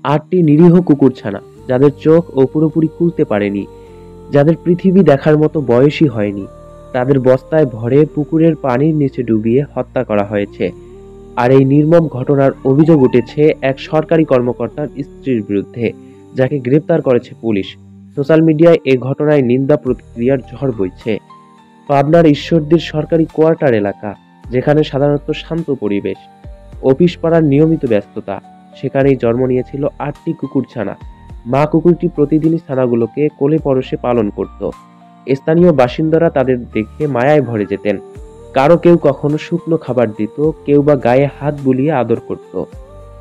8টি নিরীহ কুকুরছানা, যাদের চোখ ও পুরোপুরি খুলতে পারেনি, যাদের পৃথিবী দেখার মতো বয়সই হয়নি, তাদের বস্তায় ভরে পুকুরের পানির নিচে ডুবিয়ে হত্যা করা হয়েছে। আর এই নির্মম ঘটনার অভিযোগ উঠেছে এক সরকারি কর্মকর্তার স্ত্রীর বিরুদ্ধে, যাকে গ্রেপ্তার করেছে পুলিশ। সোশ্যাল মিডিয়ায় এ ঘটনায় নিন্দা প্রতিক্রিয়ার ঝড় বইছে। পাবনার ঈশ্বরদীর সরকারি কোয়ার্টার এলাকা, যেখানে সাধারণত শান্ত পরিবেশ, অফিস পাড়ার নিয়মিত ব্যস্ততা, সেখানেই জন্ম নিয়েছিল 8টি কুকুরছানা। মা কুকুরটি প্রতিদিনই ছানাগুলোকে কোলে পরশে পালন করত। স্থানীয় বাসিন্দারা তাদের দেখে মায়ায় ভরে যেতেন। কেউ কখনো শুকনো খাবার দিত, কেউ বা গায়ে হাত বুলিয়ে আদর করত।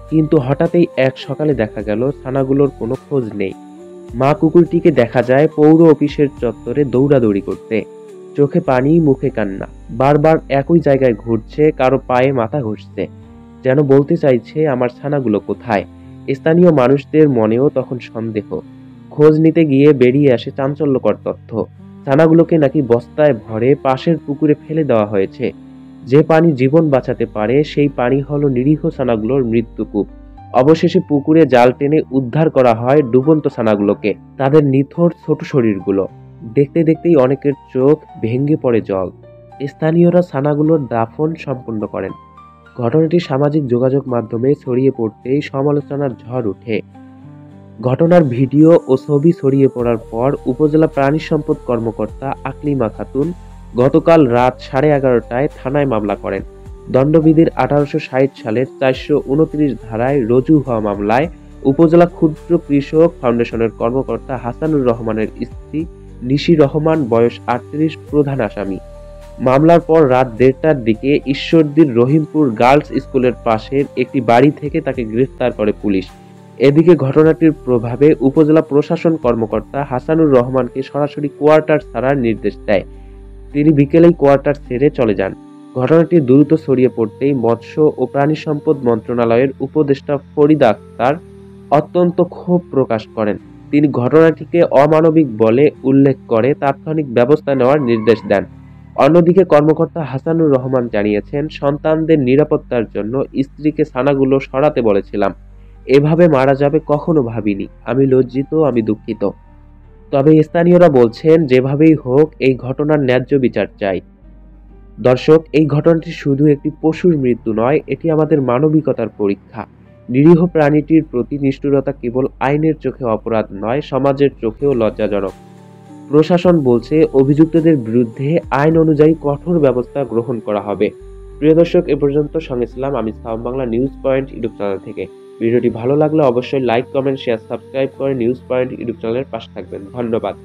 কিন্তু হঠাৎই এক সকালে দেখা গেল ছানাগুলোর কোনো খোঁজ নেই। মা কুকুরটিকে দেখা যায় পৌর অফিসের চত্বরে দৌড়াদৌড়ি করতে, চোখে পানি, মুখে কান্না, বারবার একই জায়গায় ঘুরছে, কারো পায়ে মাথা ঘষছে, যেন বলতে চাইছে আমার ছানাগুলো কোথায়। স্থানীয় মানুষদের মনেও তখন সন্দেহ। খোঁজ নিতে গিয়ে বেরিয়ে আসে চাঞ্চল্যকর তথ্য। ছানাগুলোকে নাকি বস্তায় ভরে পাশের পুকুরে ফেলে দেওয়া হয়েছে। যে পানি জীবন বাঁচাতে পারে, সেই পানি হলো নিরীহ ছানাগুলোর মৃত্যুকূপ। অবশেষে পুকুরে জাল টেনে উদ্ধার করা হয় ডুবন্ত ছানাগুলোকে, তাদের নিথর ছোট শরীরগুলো। দেখতে দেখতেই অনেকের চোখ ভেঙে পড়ে জল। স্থানীয়রা ছানাগুলোর দাফন সম্পন্ন করেন। ঘটনাটি সামাজিক যোগাযোগ মাধ্যমে ছড়িয়ে পড়তেই সমালোচনার ঝড় ওঠে। ঘটনার ভিডিও ও ছবি ছড়িয়ে পড়ার পর উপজেলা প্রাণী সম্পদ কর্মকর্তা আকলিমা খাতুন গতকাল রাত 11:30টায় থানায় মামলা করেন। দণ্ডবিধির 1860 সালের 429 ধারায় রুজু হওয়া মামলায় উপজেলা ক্ষুদ্র কৃষক ফাউন্ডেশনের কর্মকর্তা হাসানুর রহমানের স্ত্রী নিশি রহমান বয়স 38 প্রধান আসামি। মামলার পর রাত 1:30টার দিকে ঈশ্বরদীর রহিমপুর গার্লস স্কুলের পাশের একটি বাড়ি থেকে তাকে গ্রেফতার করে পুলিশ। এদিকে ঘটনাটির প্রভাবে উপজেলা প্রশাসন কর্মকর্তা হাসানুর রহমানকে সরাসরি কোয়ার্টার ছাড়ার নির্দেশ দেয়। তিনি বিকেলেই কোয়ার্টার ছেড়ে চলে যান। ঘটনাটি দ্রুত ছড়িয়ে পড়তেই মৎস্য ও প্রাণী সম্পদ মন্ত্রণালয়ের উপদেষ্টা ফরিদা আক্তার অত্যন্ত ক্ষোভ প্রকাশ করেন। তিনি ঘটনাটিকে অমানবিক বলে উল্লেখ করে তাৎক্ষণিক ব্যবস্থা নেওয়ার নির্দেশ দেন। অন্যদিকে কর্মকর্তা হাসানুর রহমান জানিয়েছেন, সন্তানদের নিরাপত্তার জন্য স্ত্রীকে ছানাগুলো সরাতে বলেছিলাম। এভাবে মারা যাবে কখনো ভাবিনি। আমি লজ্জিত, আমি দুঃখিত। তবে স্থানীয়রা বলছেন, যেভাবেই হোক এই ঘটনার ন্যায্য বিচার চাই। দর্শক, এই ঘটনাটি শুধু একটি পশুর মৃত্যু নয়, এটি আমাদের মানবিকতার পরীক্ষা। নিরীহ প্রাণীটির প্রতি নিষ্ঠুরতা কেবল আইনের চোখে অপরাধ নয়, সমাজের চোখেও লজ্জাজনক। প্রশাসন বলছে, অভিযুক্তদের বিরুদ্ধে আইন অনুযায়ী কঠোর ব্যবস্থা গ্রহণ করা হবে। প্রিয় দর্শক, এ পর্যন্ত সঙ্গে ছিলাম আমি sound Bangla news point YouTube channel থেকে। ভিডিওটি ভালো লাগলে অবশ্যই লাইক, কমেন্ট, শেয়ার, সাবস্ক্রাইব করে নিউজ পয়েন্ট ইউটিউব চ্যানেলের পাশে থাকবেন। ধন্যবাদ।